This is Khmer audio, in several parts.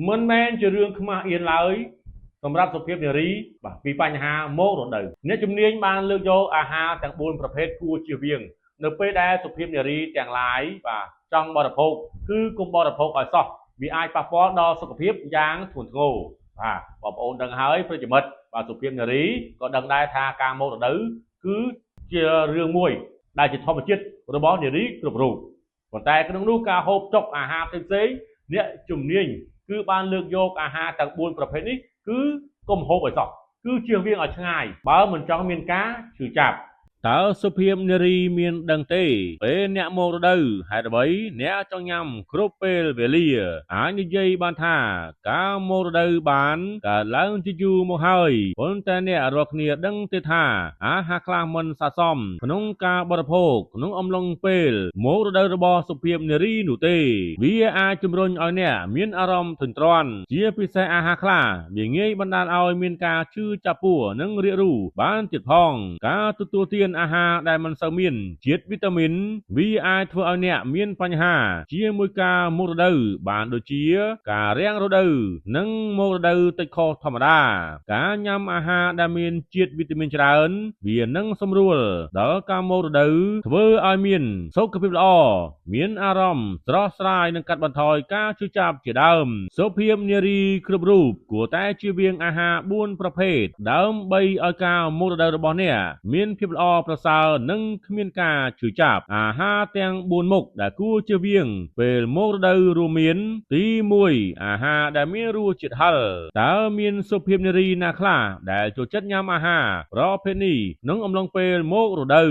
មិនមែនជារឿងខ្មាស់អៀនឡើយសម្រាប់សុភាពនារីបាទពីបញ្ហាមករដូវអ្នកជំនាញបានលើកយកអាហារទាំង4ប្រភេទគួរជៀសវាងនៅពេលដែលសុភាពនារីទាំងឡាយបាទចង់បរិភោគគឺកុំបរិភោគឲ្យសោះវាអាចប៉ះពាល់ដល់សុខភាពយ៉ាងធ្ងន់ធ្ងរបាទបងប្អូនដឹងហើយប្រិយមិត្តបាទសុភាពនារីក៏ដឹងដែរថាការមករដូវគឺជារឿងមួយដែលជាធម្មជាតិរបស់នារីគ្រប់រូបប៉ុន្តែក្នុងនោះការហូបចុកអាហារផ្សេងៗអ្នកជំនាញគឺបានលើកយកអាហារទាំង4ប្រភេទនេះគឺកុំហូបឲ្យសោះគឺជៀសវាងឲ្យឆ្ងាយបើមិនចង់មានការឈឺចាប់តើសុភាពនារីមានដឹងទេពេលអ្នកមករដូវហេតុអ្វីអ្នកចង់ញ៉ាំគ្រប់ពេលវេលាអាចនិយាយបានថាការមករដូវបានកើតឡើងជាយូរមកហើយប៉ុន្តែអ្នករាល់គ្នាដឹងទេថាអាហារខ្លះមិនស័ក្តិសមក្នុងការបរិភោគក្នុងអំឡុងពេលមករដូវរបស់សុភាពនារីនោះទេវាអាចជំរុញឲ្យអ្នកមានអារម្មណ៍ធុញទ្រាន់ជាពិសេសអាហារខ្លះវាងាយបណ្ដាលឲ្យមានការឈឺចាប់ពោះនិងរាគរូសបានទៀតផងការទទួលទានអាហារដែលមិនសូវមានជាតិវីតាមីនវាអាចធ្វើឲ្យអ្នកមានបញ្ហាជាមួយការមករដូវបានដូចជាការរាំងរដូវនិងមករដូវតិចខុសធម្មតាការញ៉ាំអាហារដែលមានជាតិវីតាមីនច្រើនវានឹងសម្រួលដល់ការមករដូវធ្វើឲ្យមានសុខភាពល្អមានអារម្មណ៍ស្រស់ស្រាយនិងកាត់បន្ថយការឈឺចាប់ជាដើមសុភាពនារីគ្រប់រូបគួរតែជៀសវាងអាហារ4ប្រភេទដើម្បីឲ្យការមករដូវរបស់អ្នកមានភាពល្អប្រសើរនិងគ្មានការឈឺចាប់អាហារទាំង4មុខដែលគួរជៀសវាងពេលមករដូវរួមមានទី1អាហារដែលមានរសជាតិហឹរតើមានសុភាពនារីណាខ្លះដែលចូលចិត្តញ៉ាំអាហារប្រភេទនេះក្នុងអំឡុងពេលមករដូវ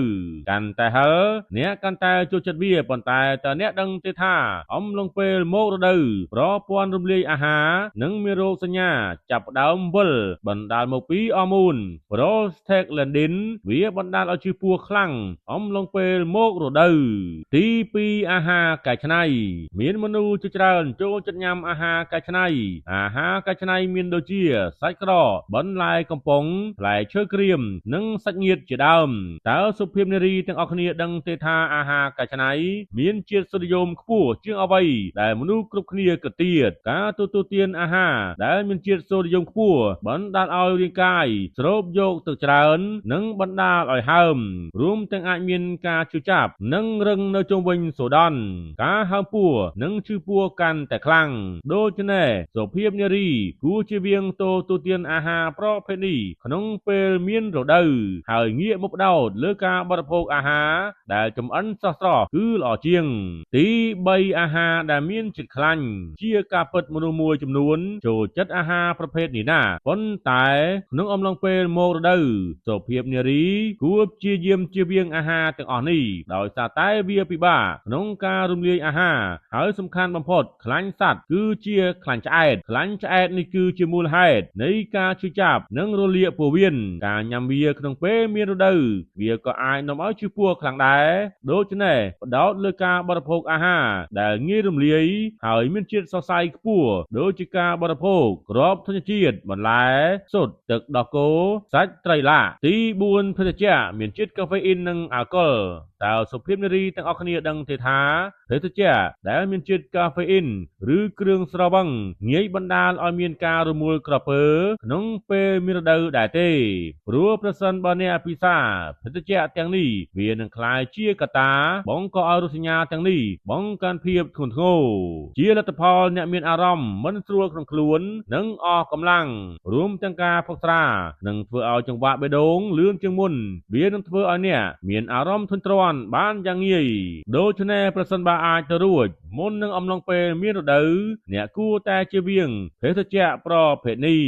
កាន់តែហឹរអ្នកកាន់តែចូលចិត្តវាប៉ុន្តែតើអ្នកដឹងទេថាអំឡុងពេលមករដូវប្រព័ន្ធរំលាយអាហារនិងមានរោគសញ្ញាចាប់ផ្ដើមវិលបណ្ដាលមកពីអរម៉ូនប្រូស្តេក្លែនឌីនវាបណ្ដាលឲ្យឈឺពោះខ្លាំងអំឡុងពេលមករដូវទី2អាហារកែច្នៃមានមនុស្សជាច្រើនចូលចិត្តញ៉ាំអាហារកែច្នៃអាហារកែច្នៃមានដូចជាសាច់ក្រកបន្លែកំប៉ុងផ្លែឈើក្រៀមនិងសាច់ញាតិជាដើមតើសុភាពនារីទាំងអស់គ្នាដឹងទេថាអាហារកែច្នៃមានជាតិសូឌីយ៉ូមខ្ពស់ជាងអ្វីដែលមនុស្សគ្រប់គ្នាគិតទៀតការទទួលទានអាហារដែលមានជាតិសូឌីយ៉ូមខ្ពស់បណ្ដាលឲ្យរាងកាយស្រូបយកទឹកច្រើននិងបណ្ដាលឲ្យហើមរួមទាំងអាចមានការឈឺចាប់និងរឹងនៅជុំវិញសូដនការហើមពោះនិងឈឺពោះកាន់តែខ្លាំងដូច្នេះសុភាពនារីគួរជៀសវាងទទួលទានអាហារប្រភេទនេះក្នុងពេលមានរដូវហើយងាកមកផ្ដោតលើការបរិភោគអាហារដែលចម្អិនស្រស់ៗគឺល្អជាងទី3អាហារដែលមានជាតិខ្លាញ់ជាការពិតមនុស្សមួយចំនួនចូលចិត្តអាហារប្រភេទនេះណាប៉ុន្តែក្នុងអំឡុងពេលមករដូវសុភាពនារីគួរព្យាយាមជៀសវាងអាហារទាំងអស់នេះដោយសារតែវាពិបាកក្នុងការរំលាយអាហារហើយសំខាន់បំផុតខ្លាញ់សត្វគឺជាខ្លាញ់ឆ្អែតនេះគឺជាមូលហេតុនៃការឈឺចាប់និងរលាកពោះវៀនការញ៉ាំវាក្នុងពេលមានរដូវវាក៏អាចនាំឲ្យឈឺពោះខ្លាំងដែរដូច្នេះផ្ដោតលើការបរិភោគអាហារដែលងាយរំលាយហើយមានជាតិសរសៃខ្ពស់ដូចជាការបរិភោគគ្រាប់ធញ្ញជាតិបន្លែស៊ុតទឹកដោះគោសាច់ត្រីឡាទី4ភេសជ្ជៈមានជាតិកាហ្វេអ៊ីននិងអាល់កុលតើសុភាពនារីទាំងអស់គ្នាដឹងទេថាភេសជ្ជៈដែលមានជាតិកាហ្វេអ៊ីនឬគ្រឿងស្រវឹងងាយបណ្ដាលឲ្យមានការរមួលក្រពើក្នុងពេលមានរដូវដែរទេព្រោះប្រសិនបើអ្នកពិសាភេសជ្ជៈទាំងនេះវានឹងក្លាយជាកត្តាបង្កឲ្យរោគសញ្ញាទាំងនេះបង្កើនភាពធ្ងន់ធ្ងរជាលទ្ធផលអ្នកមានអារម្មណ៍មិនស្រួលក្នុងខ្លួននិងអស់កម្លាំងរួមទាំងការផឹកស្រានិងធ្វើឲ្យចង្វាក់បេះដូងលឿនជាងមុនវានឹងធ្វើឲ្យអ្នកមានអារម្មណ៍ធុញទ្រាន់បានយ៉ាងងាយដូច្នេះប្រសិនបើអាចទៅរួចមុននឹងអំឡុងពេលមានរដូវអ្នកគួរតែជៀសវាងភេសជ្ជៈប្រភេទនេះ